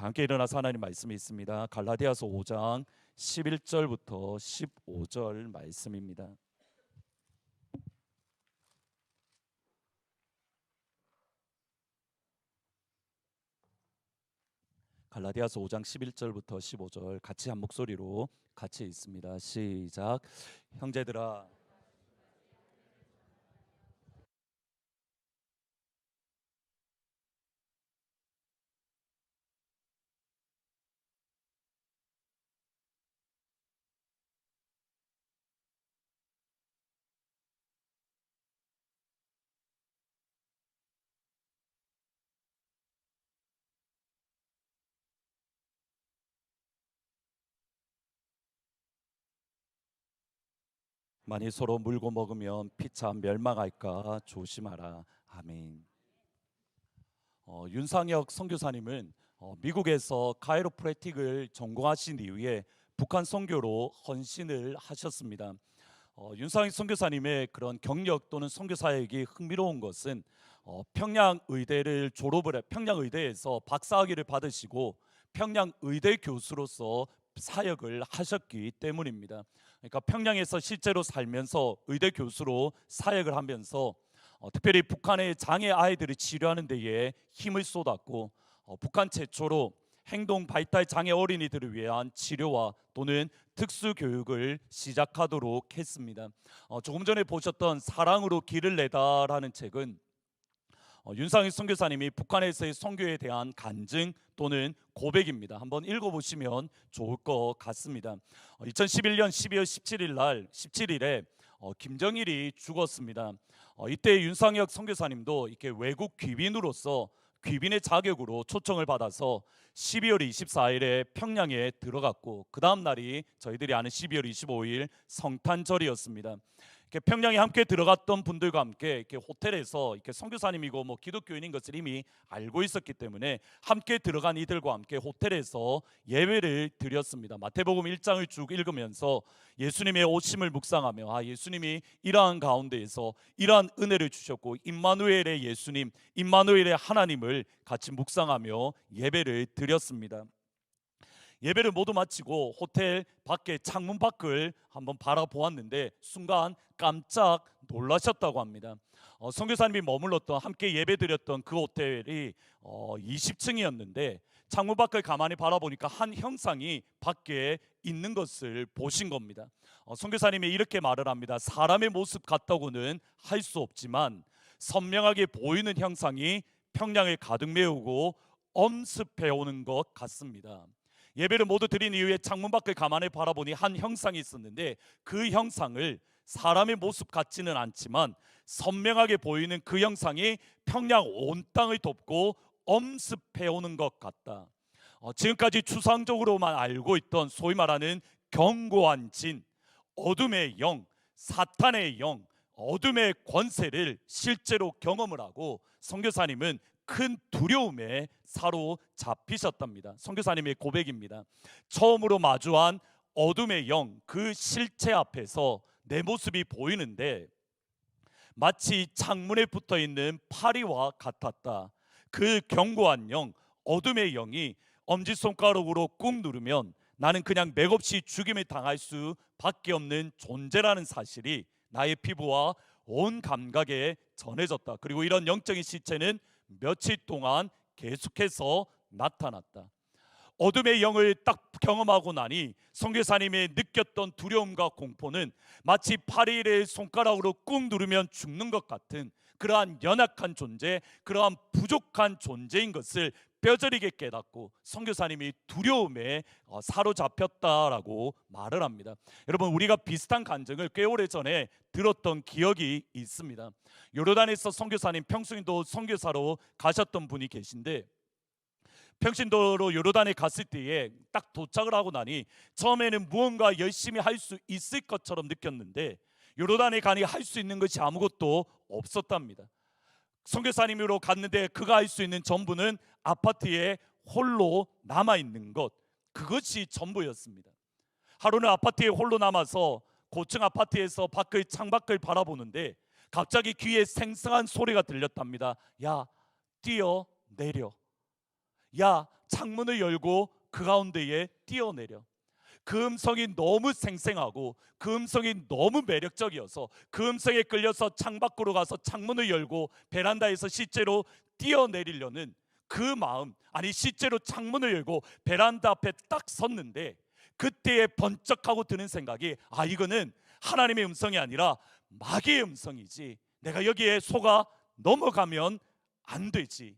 함께 일어나서 하나님 말씀이 있습니다. 갈라디아서 5장 11절부터 15절 말씀입니다. 갈라디아서 5장 11절부터 15절 같이 한 목소리로 같이 있습니다. 시작. 형제들아, 만일 서로 물고 먹으면 피차 멸망할까 조심하라. 아멘. 윤상혁 선교사님은 미국에서 카이로프래틱을 전공하신 이후에 북한 선교로 헌신을 하셨습니다. 윤상혁 선교사님의 그런 경력 또는 선교 사역이 흥미로운 것은 평양의대를 졸업을 해 평양의대에서 박사학위를 받으시고 평양의대 교수로서 사역을 하셨기 때문입니다. 그러니까 평양에서 실제로 살면서 의대 교수로 사역을 하면서 특별히 북한의 장애 아이들을 치료하는 데에 힘을 쏟았고 북한 최초로 행동 발달 장애 어린이들을 위한 치료와 또는 특수 교육을 시작하도록 했습니다. 조금 전에 보셨던 사랑으로 길을 내다라는 책은 윤상희 선교사님이 북한에서의 선교에 대한 간증 또는 고백입니다. 한번 읽어보시면 좋을 것 같습니다. 2011년 12월 17일에 김정일이 죽었습니다. 이때 윤상혁 선교사님도 이렇게 외국 귀빈으로서 귀빈의 자격으로 초청을 받아서 12월 24일에 평양에 들어갔고 그 다음 날이 저희들이 아는 12월 25일 성탄절이었습니다. 이렇게 평양에 함께 들어갔던 분들과 함께 이렇게 호텔에서 이렇게 선교사님이고 뭐 기독교인인 것을 이미 알고 있었기 때문에 함께 들어간 이들과 함께 호텔에서 예배를 드렸습니다. 마태복음 1장을 쭉 읽으면서 예수님의 오심을 묵상하며 예수님이 이러한 가운데에서 이러한 은혜를 주셨고 임마누엘의 예수님, 임마누엘의 하나님을 같이 묵상하며 예배를 드렸습니다. 예배를 모두 마치고 호텔 밖에 창문 밖을 한번 바라보았는데 순간 깜짝 놀라셨다고 합니다. 선교사님이 머물렀던 함께 예배드렸던 그 호텔이 20층이었는데 창문 밖을 가만히 바라보니까 한 형상이 밖에 있는 것을 보신 겁니다. 선교사님이 이렇게 말을 합니다. 사람의 모습 같다고는 할 수 없지만 선명하게 보이는 형상이 평양을 가득 메우고 엄습해오는 것 같습니다. 예배를 모두 드린 이후에 창문 밖을 가만히 바라보니 한 형상이 있었는데 그 형상을 사람의 모습 같지는 않지만 선명하게 보이는 그 형상이 평양 온 땅을 덮고 엄습해오는 것 같다. 지금까지 추상적으로만 알고 있던 소위 말하는 견고한 진, 어둠의 영, 사탄의 영, 어둠의 권세를 실제로 경험을 하고 선교사님은 큰 두려움에 사로잡히셨답니다. 선교사님의 고백입니다. 처음으로 마주한 어둠의 영, 그 실체 앞에서 내 모습이 보이는데 마치 창문에 붙어있는 파리와 같았다. 그 견고한 영, 어둠의 영이 엄지손가락으로 꾹 누르면 나는 그냥 맥없이 죽임을 당할 수밖에 없는 존재라는 사실이 나의 피부와 온 감각에 전해졌다. 그리고 이런 영적인 실체는 며칠 동안 계속해서 나타났다. 어둠의 영을 딱 경험하고 나니 선교사님이 느꼈던 두려움과 공포는 마치 파리를 손가락으로 꾹 누르면 죽는 것 같은 그러한 연약한 존재, 그러한 부족한 존재인 것을 뼈저리게 깨닫고 선교사님이 두려움에 사로잡혔다라고 말을 합니다. 여러분, 우리가 비슷한 간증을 꽤 오래전에 들었던 기억이 있습니다. 요르단에서 선교사님, 평신도 선교사로 가셨던 분이 계신데 평신도로 요르단에 갔을 때에 딱 도착을 하고 나니 처음에는 무언가 열심히 할 수 있을 것처럼 느꼈는데 요르단에 가니 할 수 있는 것이 아무것도 없었답니다. 선교사님으로 갔는데 그가 할 수 있는 전부는 아파트에 홀로 남아있는 것, 그것이 전부였습니다. 하루는 아파트에 홀로 남아서 고층 아파트에서 창밖을 바라보는데 갑자기 귀에 생생한 소리가 들렸답니다. 야, 뛰어내려. 야, 창문을 열고 그 가운데에 뛰어내려. 그 음성이 너무 생생하고 그 음성이 너무 매력적이어서 그 음성에 끌려서 창밖으로 가서 창문을 열고 베란다에서 실제로 뛰어내리려는 그 마음, 아니 실제로 창문을 열고 베란다 앞에 딱 섰는데 그때에 번쩍하고 드는 생각이, 아, 이거는 하나님의 음성이 아니라 마귀의 음성이지, 내가 여기에 속아 넘어가면 안 되지.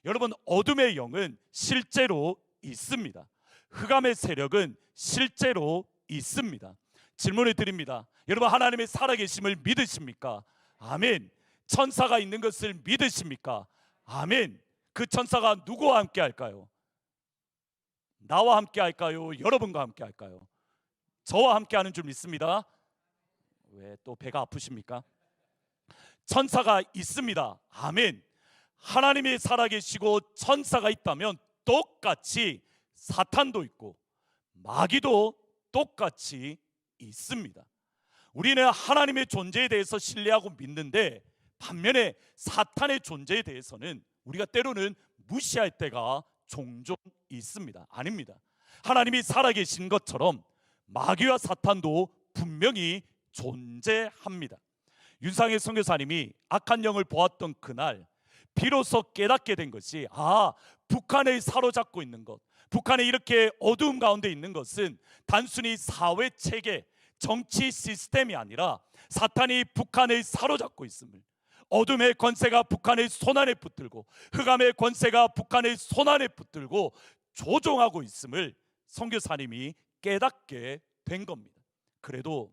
여러분, 어둠의 영은 실제로 있습니다. 흑암의 세력은 실제로 있습니다. 질문을 드립니다. 여러분, 하나님의 살아계심을 믿으십니까? 아멘. 천사가 있는 것을 믿으십니까? 아멘. 그 천사가 누구와 함께 할까요? 나와 함께 할까요? 여러분과 함께 할까요? 저와 함께 하는 줄 믿습니다. 왜 또 배가 아프십니까? 천사가 있습니다. 아멘. 하나님이 살아계시고 천사가 있다면 똑같이 사탄도 있고 마귀도 똑같이 있습니다. 우리는 하나님의 존재에 대해서 신뢰하고 믿는데 반면에 사탄의 존재에 대해서는 우리가 때로는 무시할 때가 종종 있습니다. 아닙니다. 하나님이 살아계신 것처럼 마귀와 사탄도 분명히 존재합니다. 윤상혜 선교사님이 악한 영을 보았던 그날 비로소 깨닫게 된 것이, 아, 북한을 사로잡고 있는 것, 북한에 이렇게 어두움 가운데 있는 것은 단순히 사회 체계, 정치 시스템이 아니라 사탄이 북한을 사로잡고 있음을, 어둠의 권세가 북한의 손안에 붙들고 흑암의 권세가 북한의 손안에 붙들고 조종하고 있음을 선교사님이 깨닫게 된 겁니다. 그래도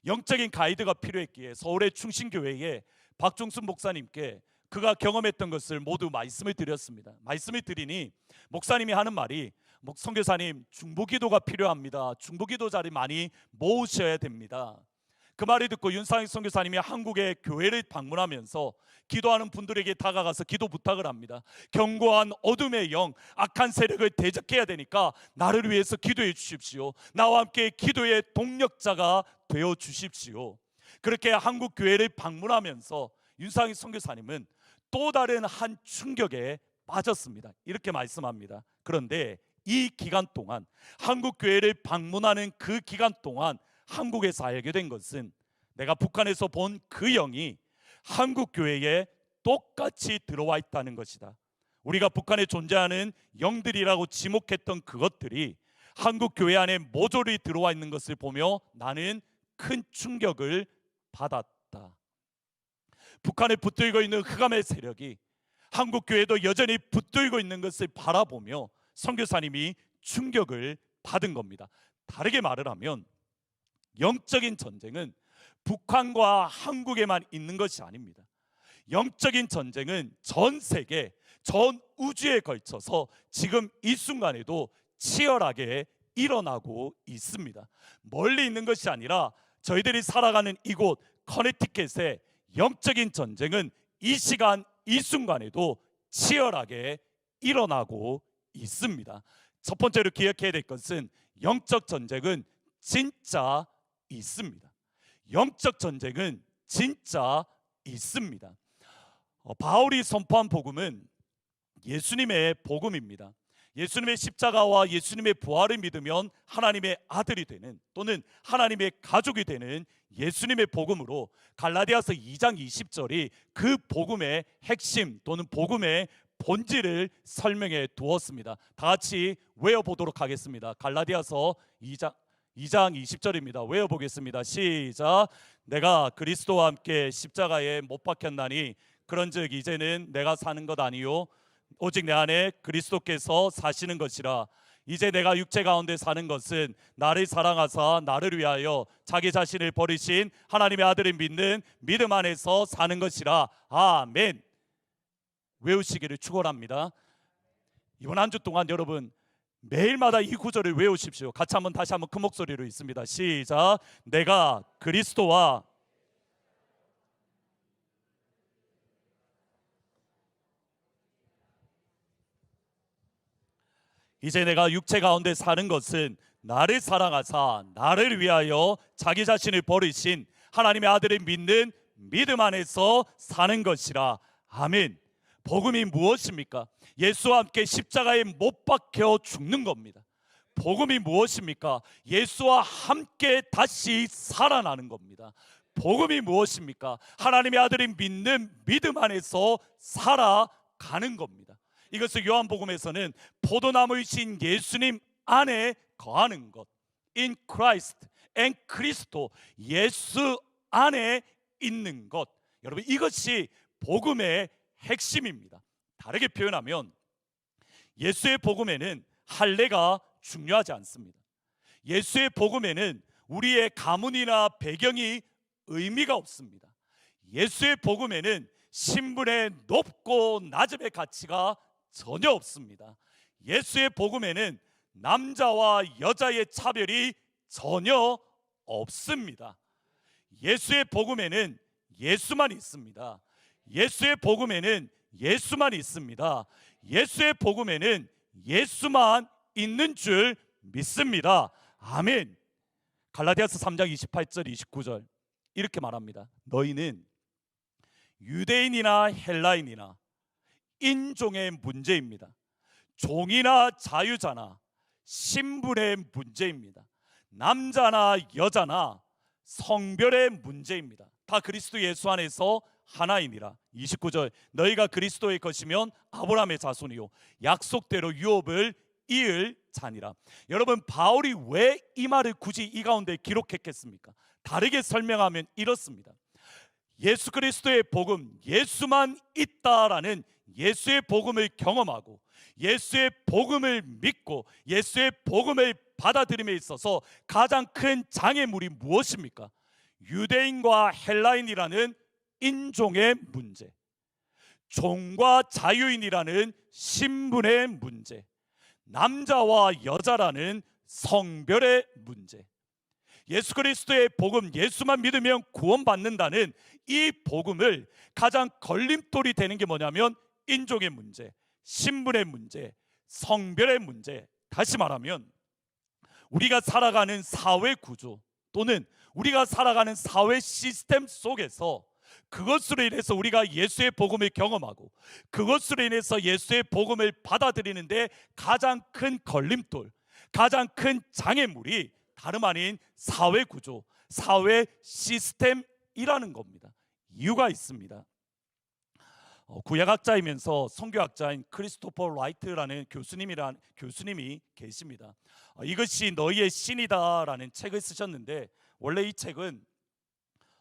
영적인 가이드가 필요했기에 서울의 충신교회에 박종순 목사님께 그가 경험했던 것을 모두 말씀을 드렸습니다. 말씀을 드리니 목사님이 하는 말이, 선교사님, 중보기도가 필요합니다. 중보기도 자리 많이 모으셔야 됩니다. 그 말을 듣고 윤상익 선교사님이 한국의 교회를 방문하면서 기도하는 분들에게 다가가서 기도 부탁을 합니다. 견고한 어둠의 영, 악한 세력을 대적해야 되니까 나를 위해서 기도해 주십시오. 나와 함께 기도의 동력자가 되어 주십시오. 그렇게 한국 교회를 방문하면서 윤상익 선교사님은 또 다른 한 충격에 빠졌습니다. 이렇게 말씀합니다. 그런데 이 기간 동안, 한국 교회를 방문하는 그 기간 동안 한국에서 알게 된 것은, 내가 북한에서 본 그 영이 한국 교회에 똑같이 들어와 있다는 것이다. 우리가 북한에 존재하는 영들이라고 지목했던 그것들이 한국 교회 안에 모조리 들어와 있는 것을 보며 나는 큰 충격을 받았다. 북한에 붙들고 있는 흑암의 세력이 한국 교회도 여전히 붙들고 있는 것을 바라보며 선교사님이 충격을 받은 겁니다. 다르게 말을 하면 영적인 전쟁은 북한과 한국에만 있는 것이 아닙니다. 영적인 전쟁은 전 세계, 전 우주에 걸쳐서 지금 이 순간에도 치열하게 일어나고 있습니다. 멀리 있는 것이 아니라 저희들이 살아가는 이곳 커네티켓의 영적인 전쟁은 이 시간, 이 순간에도 치열하게 일어나고 있습니다. 첫 번째로 기억해야 될 것은 영적 전쟁은 진짜 있습니다. 영적 전쟁은 진짜 있습니다. 바울이 선포한 복음은 예수님의 복음입니다. 예수님의 십자가와 예수님의 부활을 믿으면 하나님의 아들이 되는, 또는 하나님의 가족이 되는 예수님의 복음으로 갈라디아서 2장 20절이 그 복음의 핵심 또는 복음의 본질을 설명해 두었습니다. 다 같이 외워보도록 하겠습니다. 갈라디아서 2장 20절입니다. 외워보겠습니다. 시작. 내가 그리스도와 함께 십자가에 못 박혔나니 그런즉 이제는 내가 사는 것 아니요 오직 내 안에 그리스도께서 사시는 것이라. 이제 내가 육체 가운데 사는 것은 나를 사랑하사 나를 위하여 자기 자신을 버리신 하나님의 아들을 믿는 믿음 안에서 사는 것이라. 아멘. 외우시기를 축원합니다. 이번 한 주 동안 여러분 매일마다 이 구절을 외우십시오. 같이 다시 한번 큰 목소리로 있습니다. 시작. 내가 그리스도와 이제 내가 육체 가운데 사는 것은 나를 사랑하사 나를 위하여 자기 자신을 버리신 하나님의 아들을 믿는 믿음 안에서 사는 것이라. 아멘. 복음이 무엇입니까? 예수와 함께 십자가에 못 박혀 죽는 겁니다. 복음이 무엇입니까? 예수와 함께 다시 살아나는 겁니다. 복음이 무엇입니까? 하나님의 아들이 믿는 믿음 안에서 살아가는 겁니다. 이것을 요한복음에서는 포도나무이신 예수님 안에 거하는 것, in Christ and 그리스도, 예수 안에 있는 것. 여러분, 이것이 복음의 핵심입니다. 다르게 표현하면 예수의 복음에는 할례가 중요하지 않습니다. 예수의 복음에는 우리의 가문이나 배경이 의미가 없습니다. 예수의 복음에는 신분의 높고 낮음의 가치가 전혀 없습니다. 예수의 복음에는 남자와 여자의 차별이 전혀 없습니다. 예수의 복음에는 예수만 있습니다. 예수의 복음에는 예수만 있습니다. 예수의 복음에는 예수만 있는 줄 믿습니다. 아멘. 갈라디아서 3장 28절 29절 이렇게 말합니다. 너희는 유대인이나 헬라인이나 인종의 문제입니다. 종이나 자유자나 신분의 문제입니다. 남자나 여자나 성별의 문제입니다. 다 그리스도 예수 안에서 하나이니라. 29절 너희가 그리스도의 것이면 아브라함의 자손이요 약속대로 유업을 이을 자니라. 여러분, 바울이 왜 이 말을 굳이 이 가운데 기록했겠습니까? 다르게 설명하면 이렇습니다. 예수 그리스도의 복음, 예수만 있다라는 예수의 복음을 경험하고 예수의 복음을 믿고 예수의 복음을 받아들임에 있어서 가장 큰 장애물이 무엇입니까? 유대인과 헬라인이라는 인종의 문제, 종과 자유인이라는 신분의 문제, 남자와 여자라는 성별의 문제. 예수 그리스도의 복음, 예수만 믿으면 구원받는다는 이 복음을 가장 걸림돌이 되는 게 뭐냐면 인종의 문제, 신분의 문제, 성별의 문제. 다시 말하면 우리가 살아가는 사회 구조 또는 우리가 살아가는 사회 시스템 속에서 그것으로 인해서 우리가 예수의 복음을 경험하고 그것으로 인해서 예수의 복음을 받아들이는데 가장 큰 걸림돌, 가장 큰 장애물이 다름 아닌 사회 구조, 사회 시스템이라는 겁니다. 이유가 있습니다. 구약학자이면서 선교학자인 크리스토퍼 라이트라는 교수님이 계십니다. 이것이 너희의 신이다라는 책을 쓰셨는데, 원래 이 책은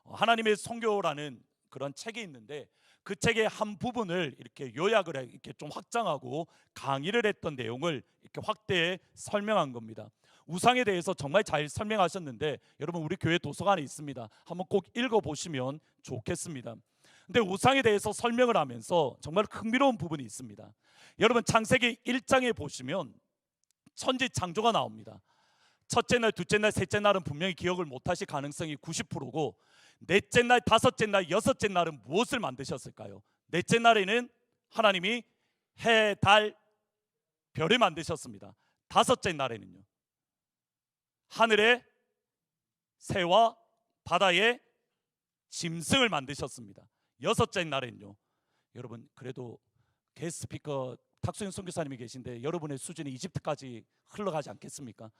하나님의 선교라는 그런 책이 있는데 그 책의 한 부분을 이렇게 요약을 이렇게 좀 확장하고 강의를 했던 내용을 이렇게 확대해 설명한 겁니다. 우상에 대해서 정말 잘 설명하셨는데 여러분, 우리 교회 도서관에 있습니다. 한번 꼭 읽어보시면 좋겠습니다. 근데 우상에 대해서 설명을 하면서 정말 흥미로운 부분이 있습니다. 여러분, 창세기 1장에 보시면 천지 창조가 나옵니다. 첫째 날, 둘째 날, 셋째 날은 분명히 기억을 못하실 가능성이 90%고 넷째 날, 다섯째 날, 여섯째 날은 무엇을 만드셨을까요? 넷째 날에는 하나님이 해, 달, 별을 만드셨습니다. 다섯째 날에는요, 하늘의 새와 바다의 짐승을 만드셨습니다. 여섯째 날에는요, 여러분, 그래도 게스트 스피커 탁수영 선교사님이 계신데 여러분의 수준이 이집트까지 흘러가지 않겠습니까?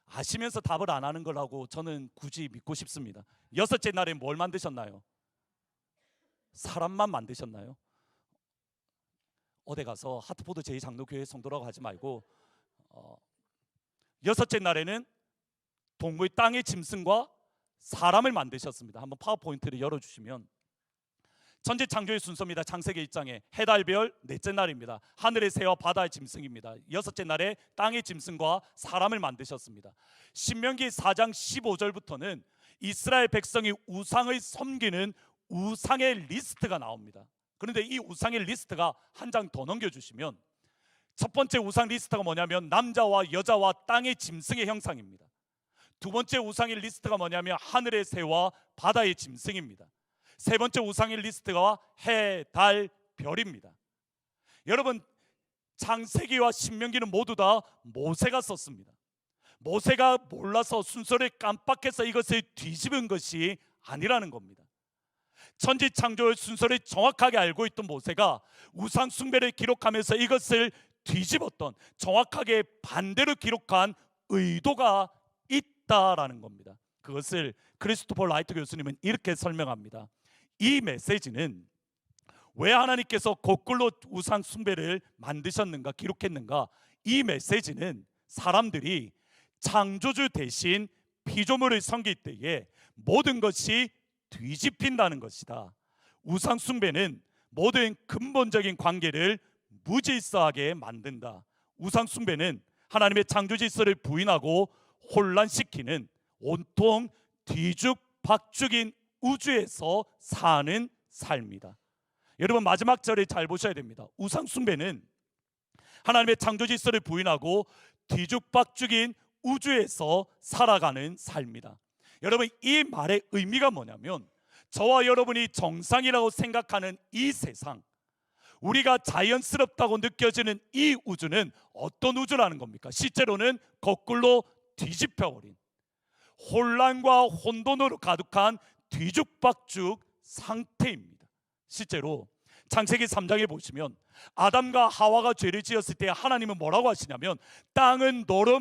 아시면서 답을 안 하는 거라고 저는 굳이 믿고 싶습니다. 여섯째 날에 뭘 만드셨나요? 사람만 만드셨나요? 어디 가서 하트포드 제2장로교회 성도라고 하지 말고 여섯째 날에는 동물, 땅의 짐승과 사람을 만드셨습니다. 한번 파워포인트를 열어주시면 천지 창조의 순서입니다. 창세기 1장에 해, 달, 별 넷째 날입니다. 하늘의 새와 바다의 짐승입니다. 여섯째 날에 땅의 짐승과 사람을 만드셨습니다. 신명기 4장 15절부터는 이스라엘 백성이 우상을 섬기는 우상의 리스트가 나옵니다. 그런데 이 우상의 리스트가 한 장 더 넘겨주시면 첫 번째 우상 리스트가 뭐냐면 남자와 여자와 땅의 짐승의 형상입니다. 두 번째 우상의 리스트가 뭐냐면 하늘의 새와 바다의 짐승입니다. 세 번째 우상의 리스트가 해, 달, 별입니다. 여러분, 창세기와 신명기는 모두 다 모세가 썼습니다. 모세가 몰라서 순서를 깜빡해서 이것을 뒤집은 것이 아니라는 겁니다. 천지 창조의 순서를 정확하게 알고 있던 모세가 우상 숭배를 기록하면서 이것을 뒤집었던, 정확하게 반대로 기록한 의도가 있다라는 겁니다. 그것을 크리스토퍼 라이트 교수님은 이렇게 설명합니다. 이 메시지는 왜 하나님께서 거꾸로 우상 숭배를 만드셨는가, 기록했는가? 이 메시지는 사람들이 창조주 대신 피조물을 섬길 때에 모든 것이 뒤집힌다는 것이다. 우상 숭배는 모든 근본적인 관계를 무질서하게 만든다. 우상 숭배는 하나님의 창조 질서를 부인하고 혼란시키는 온통 뒤죽박죽인 우주에서 사는 삶이다. 여러분, 마지막 절을 잘 보셔야 됩니다. 우상 숭배는 하나님의 창조 질서를 부인하고 뒤죽박죽인 우주에서 살아가는 삶이다. 여러분, 이 말의 의미가 뭐냐면, 저와 여러분이 정상이라고 생각하는 이 세상, 우리가 자연스럽다고 느껴지는 이 우주는 어떤 우주라는 겁니까? 실제로는 거꾸로 뒤집혀버린, 혼란과 혼돈으로 가득한 뒤죽박죽 상태입니다. 실제로 창세기 3장에 보시면 아담과 하와가 죄를 지었을 때 하나님은 뭐라고 하시냐면, 땅은 너로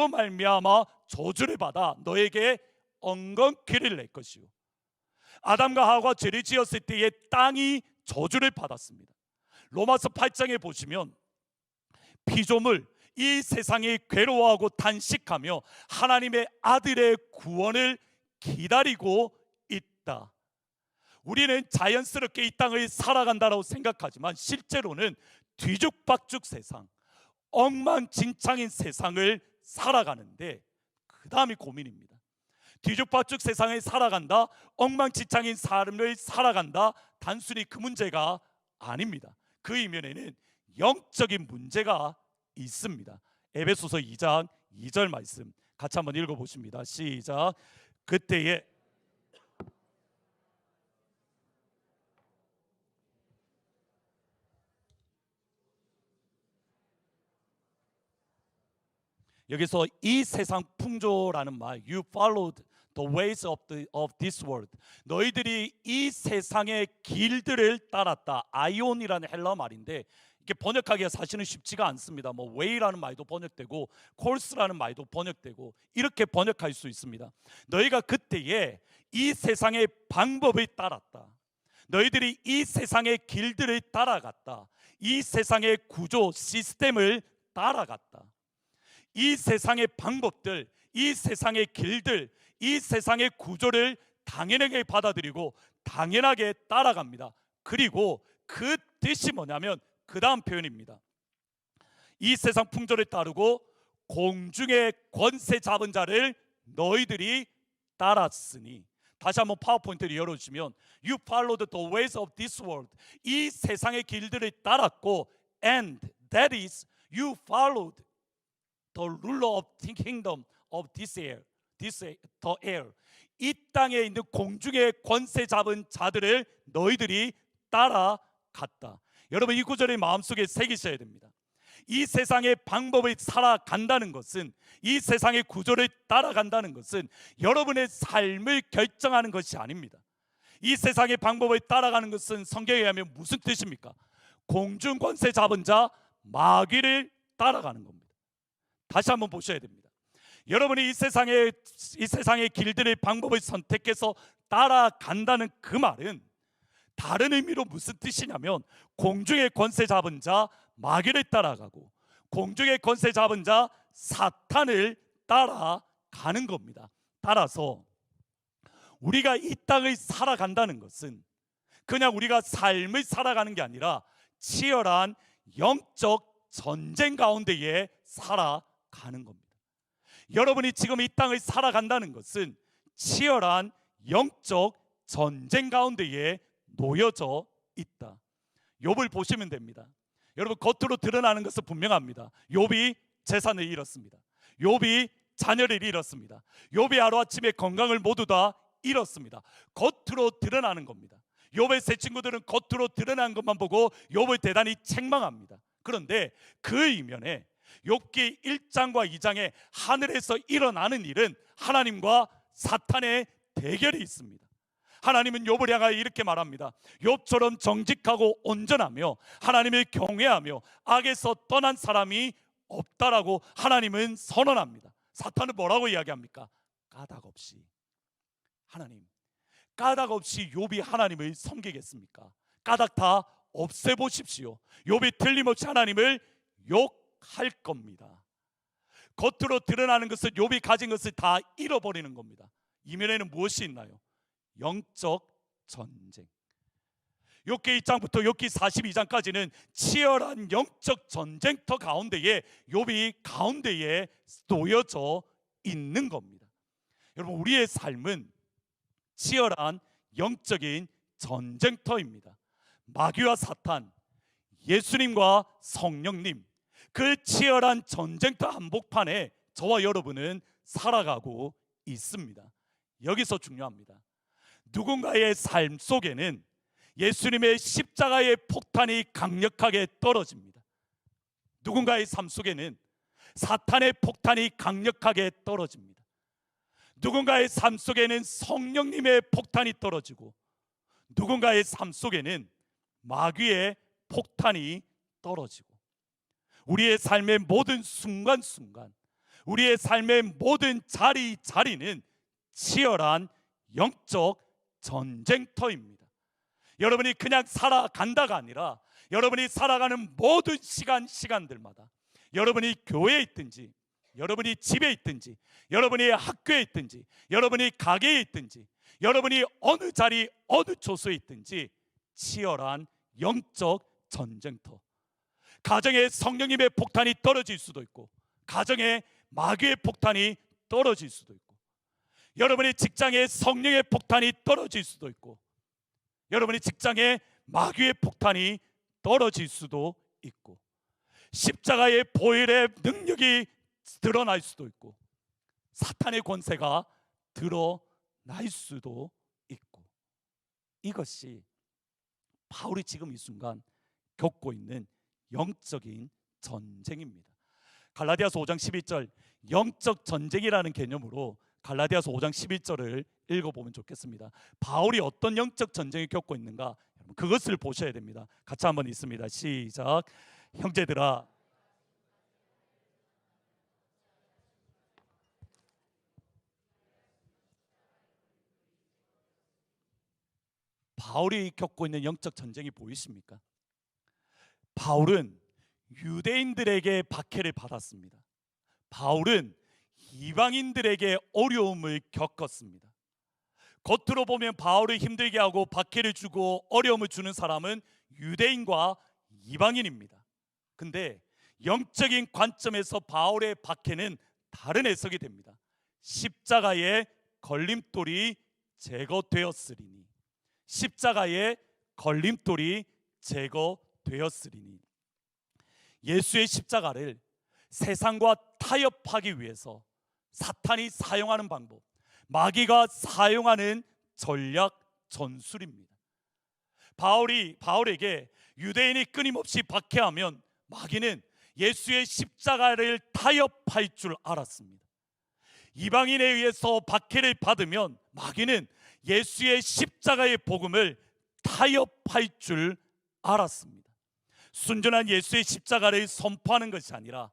말미암아 저주를 받아 너에게 엉겅퀴를 낼 것이요. 아담과 하와가 죄를 지었을 때에 땅이 저주를 받았습니다. 로마서 8장에 보시면 피조물, 이 세상이 괴로워하고 단식하며 하나님의 아들의 구원을 기다리고 있다. 우리는 자연스럽게 이 땅을 살아간다고 생각하지만 실제로는 뒤죽박죽 세상, 엉망진창인 세상을 살아가는데, 그 다음이 고민입니다. 뒤죽박죽 세상을 살아간다, 엉망진창인 삶을 살아간다, 단순히 그 문제가 아닙니다. 그 이면에는 영적인 문제가 있습니다. 에베소서 2장 2절 말씀 같이 한번 읽어보십니다. 시작. 그때에 여기서 이 세상 풍조라는 말, you followed the ways of this world, 너희들이 이 세상의 길들을 따랐다. 아이온이라는 헬라 말인데, 이게 번역하기가 사실은 쉽지가 않습니다. 뭐 way라는 말도 번역되고 course라는 말도 번역되고 이렇게 번역할 수 있습니다. 너희가 그때에 이 세상의 방법을 따랐다. 너희들이 이 세상의 길들을 따라갔다. 이 세상의 구조, 시스템을 따라갔다. 이 세상의 방법들, 이 세상의 길들, 이 세상의 구조를 당연하게 받아들이고 당연하게 따라갑니다. 그리고 그 뜻이 뭐냐면 그 다음 표현입니다. 이 세상 풍조를 따르고 공중의 권세 잡은 자를 너희들이 따랐으니, 다시 한번 파워포인트를 열어주시면 You followed the ways of this world, 이 세상의 길들을 따랐고, and that is you followed the ruler of the kingdom of this air, the air, 이 땅에 있는 공중의 권세 잡은 자들을 너희들이 따라갔다. 여러분, 이 구절을 마음속에 새기셔야 됩니다. 이 세상의 방법을 살아간다는 것은, 이 세상의 구조를 따라간다는 것은 여러분의 삶을 결정하는 것이 아닙니다. 이 세상의 방법을 따라가는 것은 성경에 의하면 무슨 뜻입니까? 공중 권세 잡은 자 마귀를 따라가는 겁니다. 다시 한번 보셔야 됩니다. 여러분이 이 세상의 길들의 방법을 선택해서 따라간다는 그 말은 다른 의미로 무슨 뜻이냐면, 공중의 권세 잡은 자 마귀를 따라가고 공중의 권세 잡은 자 사탄을 따라가는 겁니다. 따라서 우리가 이 땅을 살아간다는 것은 그냥 우리가 삶을 살아가는 게 아니라 치열한 영적 전쟁 가운데에 살아가는 겁니다. 여러분이 지금 이 땅을 살아간다는 것은 치열한 영적 전쟁 가운데에 놓여져 있다. 욥을 보시면 됩니다. 여러분, 겉으로 드러나는 것은 분명합니다. 욥이 재산을 잃었습니다. 욥이 자녀를 잃었습니다. 욥이 하루아침에 건강을 모두 다 잃었습니다. 겉으로 드러나는 겁니다. 욥의 세 친구들은 겉으로 드러난 것만 보고 욥을 대단히 책망합니다. 그런데 그 이면에 욥기 1장과 2장에 하늘에서 일어나는 일은 하나님과 사탄의 대결이 있습니다. 하나님은 욥을 향하여 이렇게 말합니다. 욥처럼 정직하고 온전하며 하나님을 경외하며 악에서 떠난 사람이 없다라고 하나님은 선언합니다. 사탄은 뭐라고 이야기합니까? 까닭 없이. 하나님, 까닭 없이 욥이 하나님을 섬기겠습니까? 까닭 다 없애보십시오. 욥이 틀림없이 하나님을 욕할 겁니다. 겉으로 드러나는 것은 욥이 가진 것을 다 잃어버리는 겁니다. 이면에는 무엇이 있나요? 영적 전쟁. 욥기 1장부터 욥기 42장까지는 치열한 영적 전쟁터 가운데에 욥이 가운데에 놓여져 있는 겁니다. 여러분, 우리의 삶은 치열한 영적인 전쟁터입니다. 마귀와 사탄, 예수님과 성령님, 그 치열한 전쟁터 한복판에 저와 여러분은 살아가고 있습니다. 여기서 중요합니다. 누군가의 삶 속에는 예수님의 십자가의 폭탄이 강력하게 떨어집니다. 누군가의 삶 속에는 사탄의 폭탄이 강력하게 떨어집니다. 누군가의 삶 속에는 성령님의 폭탄이 떨어지고, 누군가의 삶 속에는 마귀의 폭탄이 떨어지고, 우리의 삶의 모든 순간순간, 우리의 삶의 모든 자리자리는 치열한 영적 전쟁터입니다. 여러분이 그냥 살아간다가 아니라 여러분이 살아가는 모든 시간들마다, 여러분이 교회에 있든지, 여러분이 집에 있든지, 여러분이 학교에 있든지, 여러분이 가게에 있든지, 여러분이 어느 자리 어느 초소에 있든지 치열한 영적 전쟁터. 가정에 성령님의 폭탄이 떨어질 수도 있고, 가정에 마귀의 폭탄이 떨어질 수도 있고, 여러분의 직장에 성령의 폭탄이 떨어질 수도 있고, 여러분의 직장에 마귀의 폭탄이 떨어질 수도 있고, 십자가의 보혈의 능력이 드러날 수도 있고, 사탄의 권세가 드러날 수도 있고, 이것이 바울이 지금 이 순간 겪고 있는 영적인 전쟁입니다. 갈라디아서 5장 11절, 영적 전쟁이라는 개념으로 갈라디아서 5장 11절을 읽어보면 좋겠습니다. 바울이 어떤 영적 전쟁을 겪고 있는가, 그것을 보셔야 됩니다. 같이 한번 읽습니다. 시작. 형제들아, 바울이 겪고 있는 영적 전쟁이 보이십니까? 바울은 유대인들에게 박해를 받았습니다. 바울은 이방인들에게 어려움을 겪었습니다. 겉으로 보면 바울을 힘들게 하고 박해를 주고 어려움을 주는 사람은 유대인과 이방인입니다. 근데 영적인 관점에서 바울의 박해는 다른 해석이 됩니다. 십자가의 걸림돌이 제거되었으리니, 십자가의 걸림돌이 제거되었으리니. 예수의 십자가를 세상과 타협하기 위해서 사탄이 사용하는 방법, 마귀가 사용하는 전략 전술입니다. 바울에게 유대인이 끊임없이 박해하면 마귀는 예수의 십자가를 타협할 줄 알았습니다. 이방인에 의해서 박해를 받으면 마귀는 예수의 십자가의 복음을 타협할 줄 알았습니다. 순전한 예수의 십자가를 선포하는 것이 아니라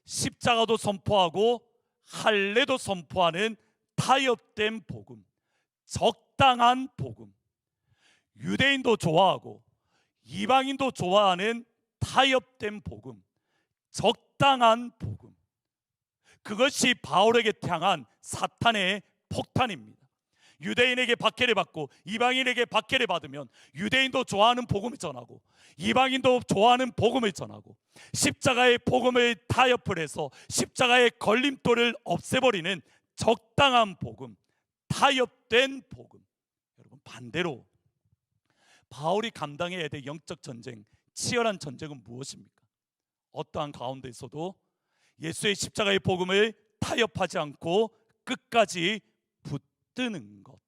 십자가도 선포하고 할례도 선포하는 타협된 복음, 적당한 복음, 유대인도 좋아하고 이방인도 좋아하는 타협된 복음, 적당한 복음, 그것이 바울에게 향한 사탄의 폭탄입니다. 유대인에게 박해를 받고 이방인에게 박해를 받으면 유대인도 좋아하는 복음을 전하고 이방인도 좋아하는 복음을 전하고, 십자가의 복음을 타협을 해서 십자가의 걸림돌을 없애버리는 적당한 복음, 타협된 복음. 여러분, 반대로 바울이 감당해야 될 영적 전쟁, 치열한 전쟁은 무엇입니까? 어떠한 가운데 있어도 예수의 십자가의 복음을 타협하지 않고 끝까지 붙드는 것,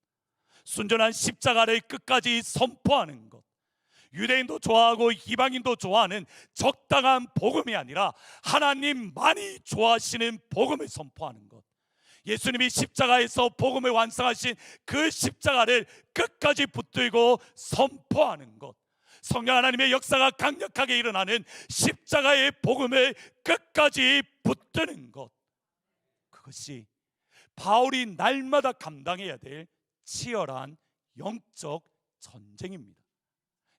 순전한 십자가를 끝까지 선포하는 것, 유대인도 좋아하고 이방인도 좋아하는 적당한 복음이 아니라 하나님만이 좋아하시는 복음을 선포하는 것, 예수님이 십자가에서 복음을 완성하신 그 십자가를 끝까지 붙들고 선포하는 것, 성령 하나님의 역사가 강력하게 일어나는 십자가의 복음을 끝까지 붙드는 것, 그것이 바울이 날마다 감당해야 될 치열한 영적 전쟁입니다.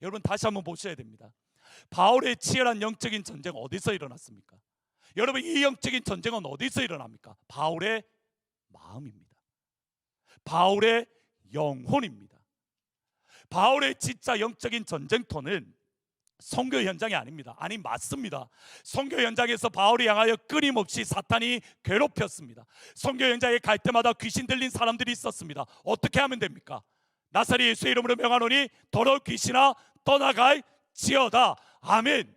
여러분, 다시 한번 보셔야 됩니다. 바울의 치열한 영적인 전쟁은 어디서 일어났습니까? 여러분, 이 영적인 전쟁은 어디서 일어납니까? 바울의 마음입니다. 바울의 영혼입니다. 바울의 진짜 영적인 전쟁터는 선교 현장이 아닙니다. 아니, 맞습니다. 선교 현장에서 바울이 향하여 끊임없이 사탄이 괴롭혔습니다. 선교 현장에 갈 때마다 귀신 들린 사람들이 있었습니다. 어떻게 하면 됩니까? 나사렛 예수의 이름으로 명하노니 더러운 귀신아 떠나갈지어다. 아멘.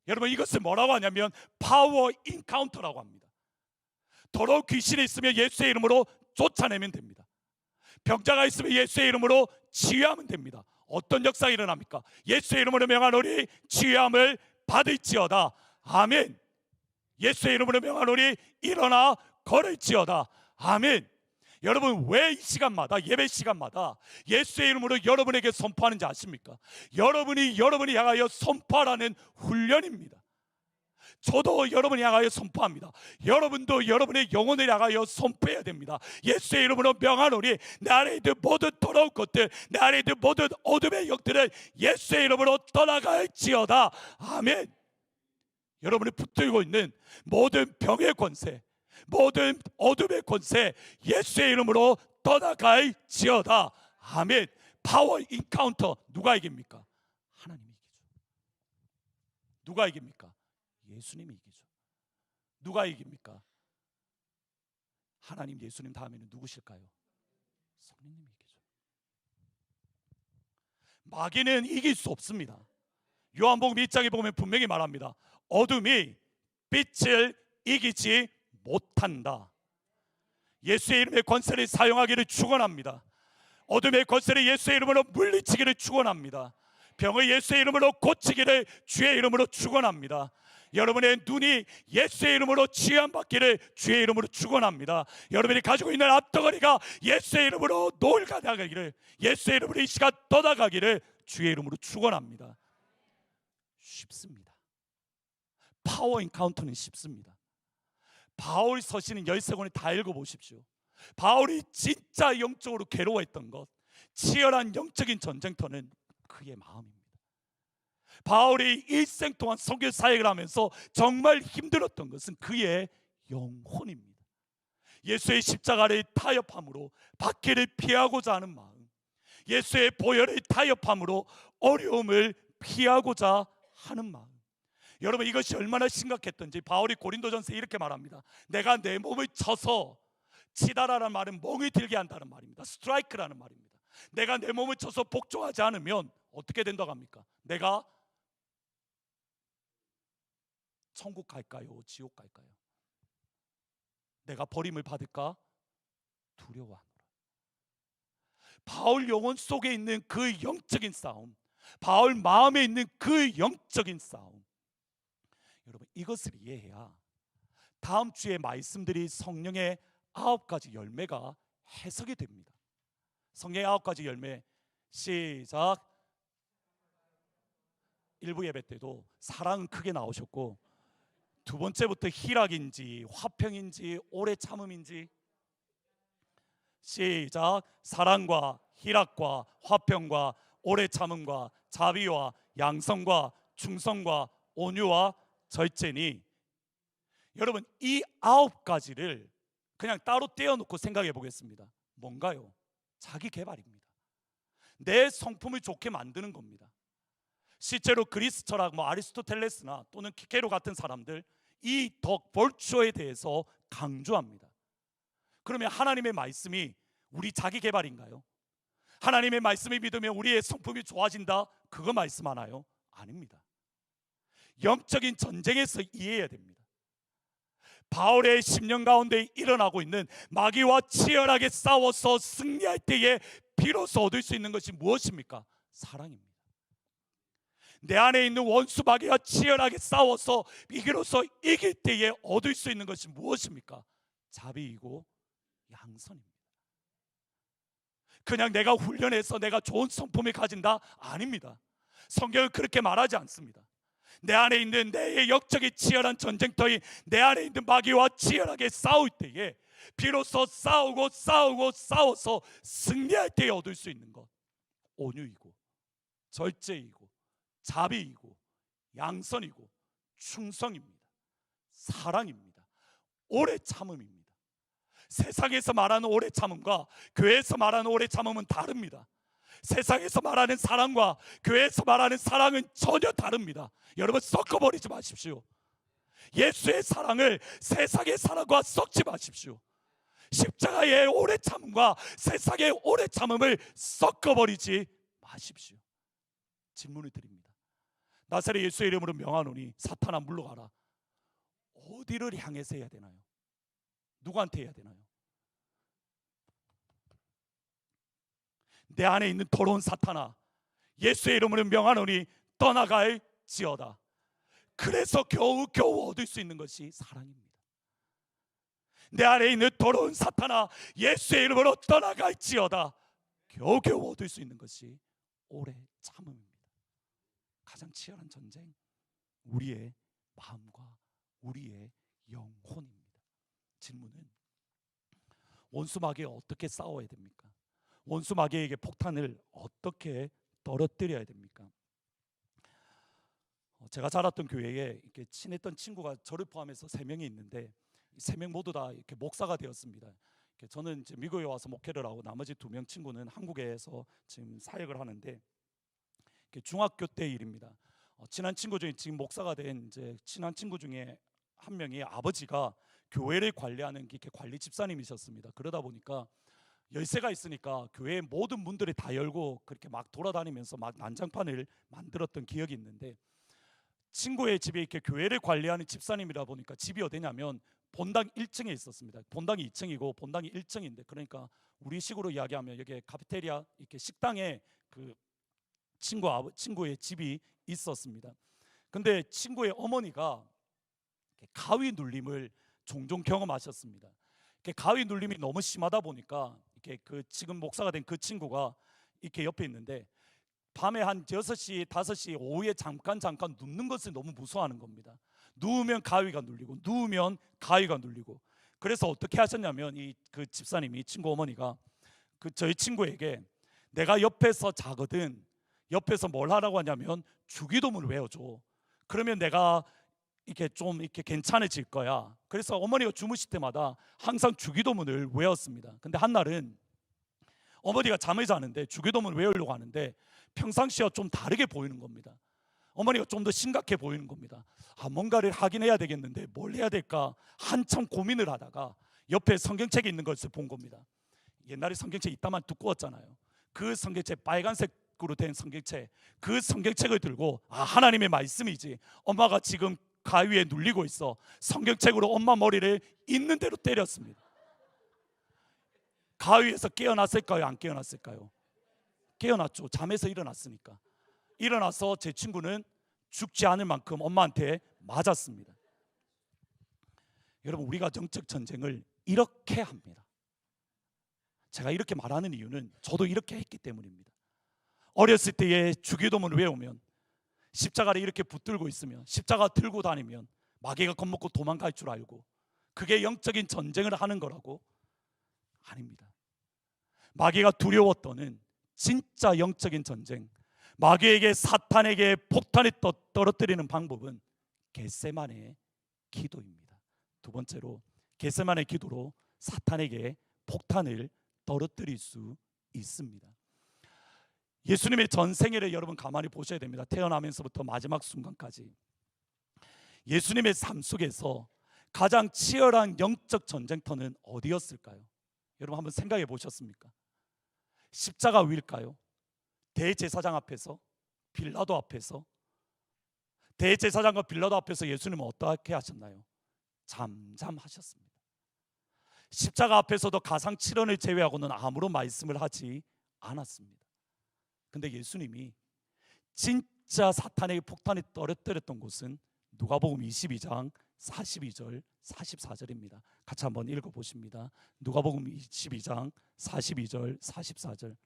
여러분, 이것을 뭐라고 하냐면 파워 인카운터라고 합니다. 더러운 귀신이 있으면 예수의 이름으로 쫓아내면 됩니다. 병자가 있으면 예수의 이름으로 치유하면 됩니다. 어떤 역사가 일어납니까? 예수의 이름으로 명하노니 치유함을 받을지어다. 아멘. 예수의 이름으로 명하노니 일어나 걸을지어다. 아멘. 여러분, 왜 이 시간마다, 예배 시간마다 예수의 이름으로 여러분에게 선포하는지 아십니까? 여러분이 향하여 선포하라는 훈련입니다. 저도 여러분이 향하여 선포합니다. 여러분도 여러분의 영혼을 향하여 선포해야 됩니다. 예수의 이름으로 명하노니 내 안에 있는 모든 더러운 것들, 내 안에 있는 모든 어둠의 영들을 예수의 이름으로 떠나갈지어다. 아멘. 여러분이 붙들고 있는 모든 병의 권세, 모든 어둠의 권세 예수의 이름으로 떠나갈지어다. 아멘. 파워 인카운터. 누가 이깁니까? 하나님이 이기죠. 누가 이깁니까? 예수님이 이기죠. 누가 이깁니까? 하나님, 예수님 다음에는 누구실까요? 성령님이 이기죠. 마귀는 이길 수 없습니다. 요한복음 1장에 보면 분명히 말합니다. 어둠이 빛을 이기지 못한다. 예수의 이름의 권세를 사용하기를 축원합니다. 어둠의 권세를 예수의 이름으로 물리치기를 축원합니다. 병을 예수의 이름으로 고치기를 주의 이름으로 축원합니다. 여러분의 눈이 예수의 이름으로 치유받기를 주의 이름으로 축원합니다. 여러분이 가지고 있는 앞덩어리가 예수의 이름으로 노을가 나가기를, 예수의 이름으로 이 시간 떠나가기를 주의 이름으로 축원합니다. 쉽습니다. 파워 인카운터는 쉽습니다. 바울 서신은 13권을 다 읽어보십시오. 바울이 진짜 영적으로 괴로워했던 것, 치열한 영적인 전쟁터는 그의 마음입니다. 바울이 일생 동안 선교 사역을 하면서 정말 힘들었던 것은 그의 영혼입니다. 예수의 십자가를 타협함으로 박해를 피하고자 하는 마음, 예수의 보혈을 타협함으로 어려움을 피하고자 하는 마음. 여러분, 이것이 얼마나 심각했던지 바울이 고린도전서에 이렇게 말합니다. 내가 내 몸을 쳐서, 치다라는 말은 멍이 들게 한다는 말입니다. 스트라이크라는 말입니다. 내가 내 몸을 쳐서 복종하지 않으면 어떻게 된다고 합니까? 내가 천국 갈까요? 지옥 갈까요? 내가 버림을 받을까? 두려워하노라. 바울 영혼 속에 있는 그 영적인 싸움, 바울 마음에 있는 그 영적인 싸움, 여러분, 이것을 이해해야 다음 주에 말씀드릴 성령의 9가지 열매가 해석이 됩니다. 성령의 9가지 열매, 시작. 1부 예배 때도 사랑은 크게 나오셨고, 두 번째부터 희락인지 화평인지 오래 참음인지, 시작. 사랑과 희락과 화평과 오래 참음과 자비와 양성과 충성과 온유와 절제니, 여러분, 이 9가지를 그냥 따로 떼어놓고 생각해 보겠습니다. 뭔가요? 자기 개발입니다. 내 성품을 좋게 만드는 겁니다. 실제로 그리스 철학, 아리스토텔레스나 또는 키케로 같은 사람들, 이 덕 볼초에 대해서 강조합니다. 그러면 하나님의 말씀이 우리 자기 개발인가요? 하나님의 말씀을 믿으면 우리의 성품이 좋아진다, 그거 말씀하나요? 아닙니다. 영적인 전쟁에서 이해해야 됩니다. 바울의 10년 가운데 일어나고 있는 마귀와 치열하게 싸워서 승리할 때에 비로소 얻을 수 있는 것이 무엇입니까? 사랑입니다. 내 안에 있는 원수 마귀와 치열하게 싸워서 비로소 이길 때에 얻을 수 있는 것이 무엇입니까? 자비이고 양선입니다. 그냥 내가 훈련해서 내가 좋은 성품을 가진다? 아닙니다. 성경은 그렇게 말하지 않습니다. 내 안에 있는 내 영적인 치열한 전쟁터인 내 안에 있는 마귀와 치열하게 싸울 때에 비로소 싸워서 승리할 때에 얻을 수 있는 것, 온유이고 절제이고 자비이고 양선이고 충성입니다. 사랑입니다. 오래 참음입니다. 세상에서 말하는 오래 참음과 교회에서 말하는 오래 참음은 다릅니다. 세상에서 말하는 사랑과 교회에서 말하는 사랑은 전혀 다릅니다. 여러분, 섞어버리지 마십시오. 예수의 사랑을 세상의 사랑과 섞지 마십시오. 십자가의 오래 참음과 세상의 오래 참음을 섞어버리지 마십시오. 질문을 드립니다. 나사렛 예수의 이름으로 명하노니 사탄아 물러가라. 어디를 향해서 해야 되나요? 누구한테 해야 되나요? 내 안에 있는 더러운 사탄아, 예수의 이름으로 명하노니 떠나갈지어다. 그래서 겨우 얻을 수 있는 것이 사랑입니다. 내 안에 있는 더러운 사탄아, 예수의 이름으로 떠나갈지어다. 겨우 얻을 수 있는 것이 오래 참음입니다. 가장 치열한 전쟁, 우리의 마음과 우리의 영혼입니다. 질문은 원수 마귀에 어떻게 싸워야 됩니까? 원수 마귀에게 폭탄을 어떻게 떨어뜨려야 됩니까? 제가 자랐던 교회에 이렇게 친했던 친구가 저를 포함해서 3명이 있는데 3명 모두 다 이렇게 목사가 되었습니다. 저는 이제 미국에 와서 목회를 하고 나머지 2명 친구는 한국에서 지금 사역을 하는데 중학교 때 일입니다. 친한 친구 중에 지금 목사가 된 이제 친한 친구 중에 한 명이 아버지가 교회를 관리하는 이렇게 관리 집사님이셨습니다. 그러다 보니까 열쇠가 있으니까 교회의 모든 문들을 다 열고 그렇게 막 돌아다니면서 막 난장판을 만들었던 기억이 있는데, 친구의 집에 이렇게 교회를 관리하는 집사님이라 보니까 집이 어디냐면 본당 1층에 있었습니다. 본당이 2층이고 본당이 1층인데, 그러니까 우리 식으로 이야기하면 여기 카페테리아 이렇게 식당에 그 친구의 집이 있었습니다. 근데 친구의 어머니가 가위 눌림을 종종 경험하셨습니다. 가위 눌림이 너무 심하다 보니까 이렇게 그 지금 목사가 된 그 친구가 이렇게 옆에 있는데 밤에 한 6시, 5시 오후에 잠깐 눕는 것을 너무 무서워하는 겁니다. 누우면 가위가 눌리고 누우면 가위가 눌리고. 그래서 어떻게 하셨냐면 그 집사님이, 친구 어머니가 저희 친구에게 내가 옆에서 자거든, 옆에서 뭘 하라고 하냐면 주기도문을 외워줘. 그러면 내가 이렇게 좀 이렇게 괜찮아질 거야. 그래서 어머니가 주무실 때마다 항상 주기도문을 외웠습니다. 근데 한 날은 어머니가 잠을 자는데 주기도문을 외우려고 하는데 평상시와 좀 다르게 보이는 겁니다. 어머니가 좀 더 심각해 보이는 겁니다. 뭔가를 하긴 해야 되겠는데 뭘 해야 될까 한참 고민을 하다가 옆에 성경책이 있는 것을 본 겁니다. 옛날에 성경책 이따만 두꺼웠잖아요. 그 성경책, 빨간색으로 된 성경책, 그 성경책을 들고 하나님의 말씀이지, 엄마가 지금 가위에 눌리고 있어. 성경책으로 엄마 머리를 있는 대로 때렸습니다. 가위에서 깨어났을까요? 안 깨어났을까요? 깨어났죠. 잠에서 일어났으니까. 일어나서 제 친구는 죽지 않을 만큼 엄마한테 맞았습니다. 여러분, 우리가 영적 전쟁을 이렇게 합니다. 제가 이렇게 말하는 이유는 저도 이렇게 했기 때문입니다. 어렸을 때에 주기도문을 외우면, 십자가를 이렇게 붙들고 있으면, 십자가 들고 다니면 마귀가 겁먹고 도망갈 줄 알고 그게 영적인 전쟁을 하는 거라고? 아닙니다. 마귀가 두려웠던 진짜 영적인 전쟁, 마귀에게, 사탄에게 폭탄을 떨어뜨리는 방법은 겟세마네의 기도입니다. 두 번째로, 겟세마네 기도로 사탄에게 폭탄을 떨어뜨릴 수 있습니다. 예수님의 전 생애를 여러분 가만히 보셔야 됩니다. 태어나면서부터 마지막 순간까지 예수님의 삶 속에서 가장 치열한 영적 전쟁터는 어디였을까요? 여러분 한번 생각해 보셨습니까? 십자가 위일까요? 대제사장 앞에서? 빌라도 앞에서? 대제사장과 빌라도 앞에서 예수님은 어떻게 하셨나요? 잠잠하셨습니다. 십자가 앞에서도 가상 7원을 제외하고는 아무런 말씀을 하지 않았습니다. 근데 예수님이 진짜 사탄에게 폭탄이 떨어뜨렸던 곳은 누가복음 22장 42절 44절입니다. 같이 한번 읽어보십니다. 누가복음 22장 42절 44절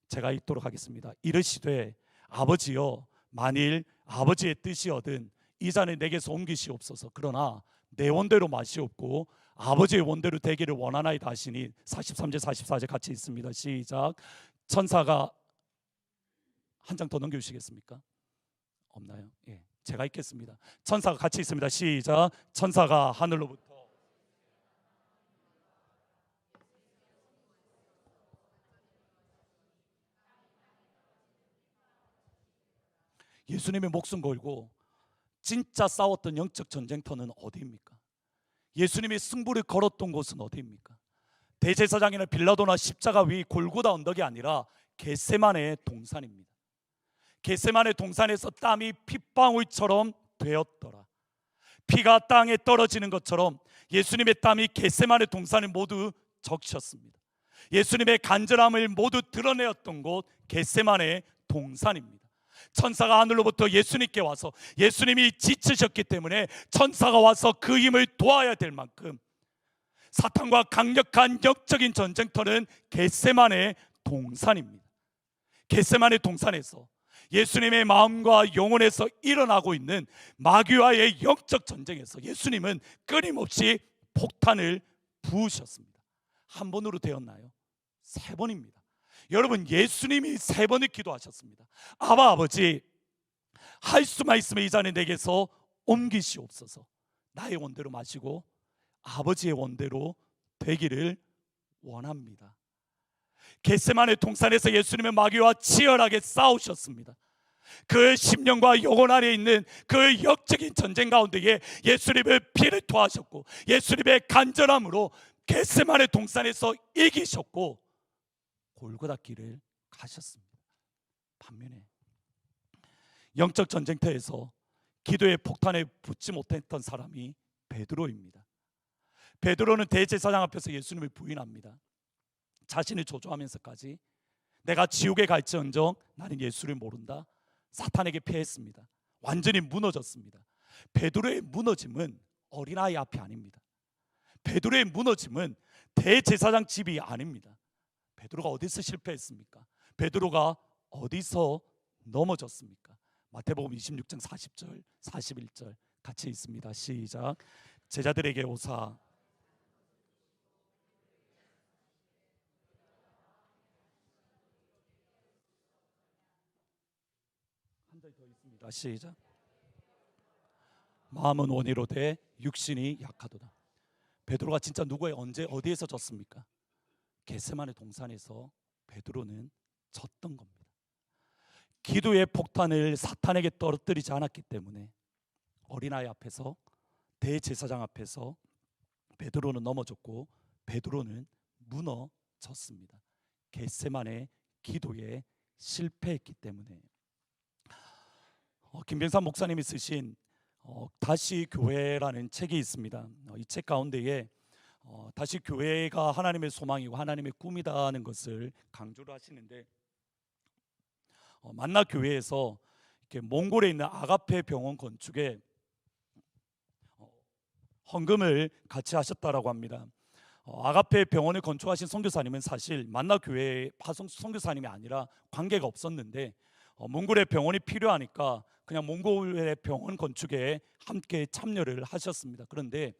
제가 읽도록 하겠습니다. 이르시되 아버지여 만일 아버지의 뜻이거든 이 잔을 내게서 옮기시옵소서. 그러나 내 원대로 마시옵고 아버지의 원대로 되기를 원하나이다 하시니 43절 44절 같이 있습니다. 시작. 천사가 한 장 더 넘겨주시겠습니까? 없나요? 예, 제가 읽겠습니다. 천사가 같이 있습니다. 시작. 천사가 하늘로부터 예수님의 목숨 걸고 진짜 싸웠던 영적 전쟁터는 어디입니까? 예수님이 승부를 걸었던 곳은 어디입니까? 대제사장이나 빌라도나 십자가 위 골고다 언덕이 아니라 겟세마네 동산입니다. 겟세마네 동산에서 땀이 핏방울처럼 되었더라. 피가 땅에 떨어지는 것처럼 예수님의 땀이 겟세마네 동산을 모두 적셨습니다. 예수님의 간절함을 모두 드러내었던 곳 겟세마네 동산입니다. 천사가 하늘로부터 예수님께 와서 예수님이 지치셨기 때문에 천사가 와서 그 힘을 도와야 될 만큼 사탄과 강력한 영적인 전쟁터는 겟세마네 동산입니다. 겟세마네 동산에서 예수님의 마음과 영혼에서 일어나고 있는 마귀와의 영적 전쟁에서 예수님은 끊임없이 폭탄을 부으셨습니다. 한 번으로 되었나요? 3번입니다. 여러분, 예수님이 3번을 기도하셨습니다. 아바 아버지, 할 수만 있으면 이 잔을 내게서 옮기시옵소서. 나의 원대로 마시고 아버지의 원대로 되기를 원합니다. 겟세마네 동산에서 예수님은 마귀와 치열하게 싸우셨습니다. 그 심령과 영혼 안에 있는 그 영적인 전쟁 가운데에 예수님의 피를 토하셨고 예수님의 간절함으로 겟세마네 동산에서 이기셨고 골고다 길을 가셨습니다. 반면에 영적 전쟁터에서 기도의 폭탄에 붙지 못했던 사람이 베드로입니다. 베드로는 대제사장 앞에서 예수님을 부인합니다. 자신을 조종하면서까지 내가 지옥에 갈지언정 나는 예수를 모른다. 사탄에게 패했습니다. 완전히 무너졌습니다. 베드로의 무너짐은 어린아이 앞이 아닙니다. 베드로의 무너짐은 대제사장 집이 아닙니다. 베드로가 어디서 실패했습니까? 베드로가 어디서 넘어졌습니까? 마태복음 26장 40절 41절 같이 있습니다. 시작. 제자들에게 오사 한 절 더 있습니다. 시작. 마음은 원이로되 육신이 약하도다. 베드로가 진짜 누구의 언제 어디에서 졌습니까? 겟세마네 동산에서 베드로는 졌던 겁니다. 기도의 폭탄을 사탄에게 떨어뜨리지 않았기 때문에 어린아이 앞에서 대제사장 앞에서 베드로는 넘어졌고 베드로는 무너졌습니다. 겟세마네 기도에 실패했기 때문에. 김병삼 목사님이 쓰신 다시 교회라는 책이 있습니다. 이 책 가운데에 다시 교회가 하나님의 소망이고 하나님의 꿈이다는 것을 강조를 하시는데 만나 교회에서 이렇게 몽골에 있는 아가페 병원 건축에 헌금을 같이 하셨다라고 합니다. 아가페 병원을 건축하신 선교사님은 사실 만나 교회의 선교사님이 아니라 관계가 없었는데 몽골의 병원이 필요하니까 그냥 몽골의 병원 건축에 함께 참여를 하셨습니다. 그런데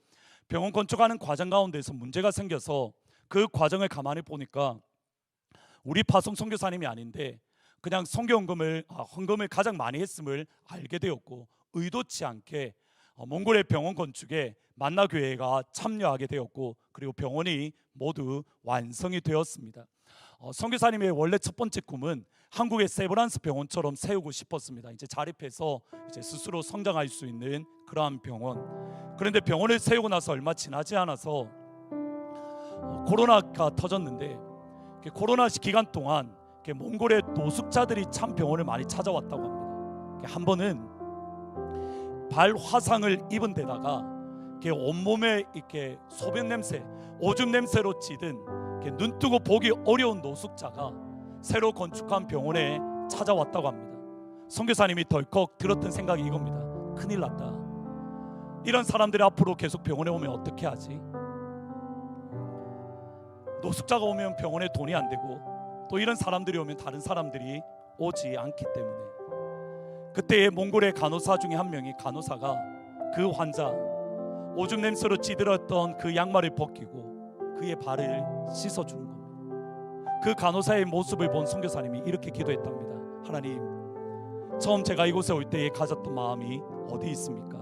병원 건축하는 과정 가운데서 문제가 생겨서 그 과정을 가만히 보니까 우리 파송 선교사님이 아닌데 그냥 헌금을 가장 많이 했음을 알게 되었고 의도치 않게 몽골의 병원 건축에 만나교회가 참여하게 되었고 그리고 병원이 모두 완성이 되었습니다. 선교사님의 원래 첫 번째 꿈은 한국의 세브란스 병원처럼 세우고 싶었습니다. 이제 자립해서 이제 스스로 성장할 수 있는 그러한 병원. 그런데 병원을 세우고 나서 얼마 지나지 않아서 코로나가 터졌는데 코로나 기간 동안 몽골의 노숙자들이 참 병원을 많이 찾아왔다고 합니다. 한 번은 발 화상을 입은 데다가 온몸에 이렇게 소변 냄새, 오줌 냄새로 찌든 눈 뜨고 보기 어려운 노숙자가 새로 건축한 병원에 찾아왔다고 합니다. 선교사님이 덜컥 들었던 생각이 이겁니다. 큰일 났다. 이런 사람들이 앞으로 계속 병원에 오면 어떻게 하지? 노숙자가 오면 병원에 돈이 안 되고, 또 이런 사람들이 오면 다른 사람들이 오지 않기 때문에, 그때 몽골의 간호사 중에 한 명이, 간호사가 그 환자 오줌 냄새로 찌들었던 그 양말을 벗기고 그의 발을 씻어주는 겁니다. 그 간호사의 모습을 본 선교사님이 이렇게 기도했답니다. 하나님, 처음 제가 이곳에 올 때에 가졌던 마음이 어디 있습니까?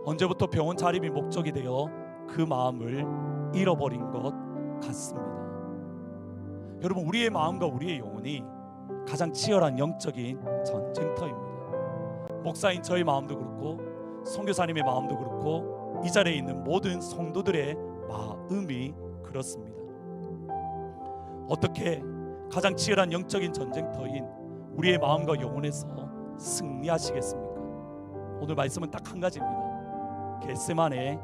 언제부터 병원 자립이 목적이 되어 그 마음을 잃어버린 것 같습니다. 여러분, 우리의 마음과 우리의 영혼이 가장 치열한 영적인 전쟁터입니다. 목사인 저의 마음도 그렇고 선교사님의 마음도 그렇고 이 자리에 있는 모든 성도들의 마음이 그렇습니다. 어떻게 가장 치열한 영적인 전쟁터인 우리의 마음과 영혼에서 승리하시겠습니까? 오늘 말씀은 딱 한 가지입니다. 겟세마네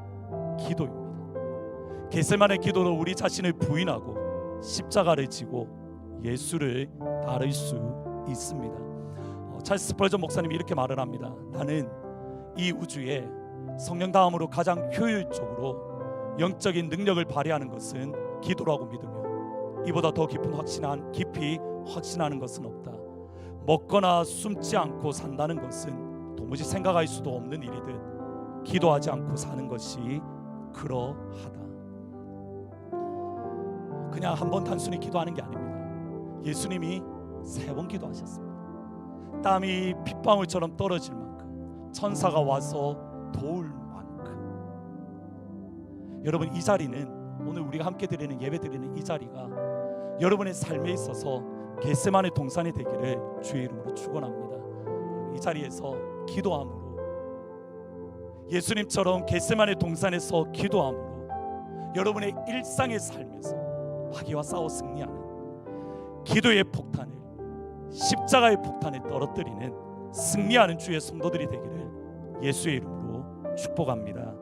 기도입니다. 겟세마네 기도로 우리 자신을 부인하고 십자가를 지고 예수를 따를 수 있습니다. 찰스 스펄전 목사님이 이렇게 말을 합니다. 나는 이 우주에 성령 다음으로 가장 효율적으로 영적인 능력을 발휘하는 것은 기도라고 믿으며 이보다 더 깊이 확신하는 것은 없다. 먹거나 숨지 않고 산다는 것은 도무지 생각할 수도 없는 일이듯 기도하지 않고 사는 것이 그러하다. 그냥 한 번 단순히 기도하는 게 아닙니다. 예수님이 3번 기도하셨습니다. 땀이 핏방울처럼 떨어질 만큼, 천사가 와서 도울 만큼. 여러분, 이 자리는, 오늘 우리가 함께 드리는, 예배 드리는 이 자리가 여러분의 삶에 있어서 겟세마네 동산이 되기를 주의 이름으로 축원합니다. 이 자리에서 기도함으로, 예수님처럼 겟세마네 동산에서 기도함으로 여러분의 일상의 삶에서 마귀와 싸워 승리하는 기도의 폭탄을, 십자가의 폭탄에 떨어뜨리는 승리하는 주의 성도들이 되기를 예수의 이름으로 축복합니다.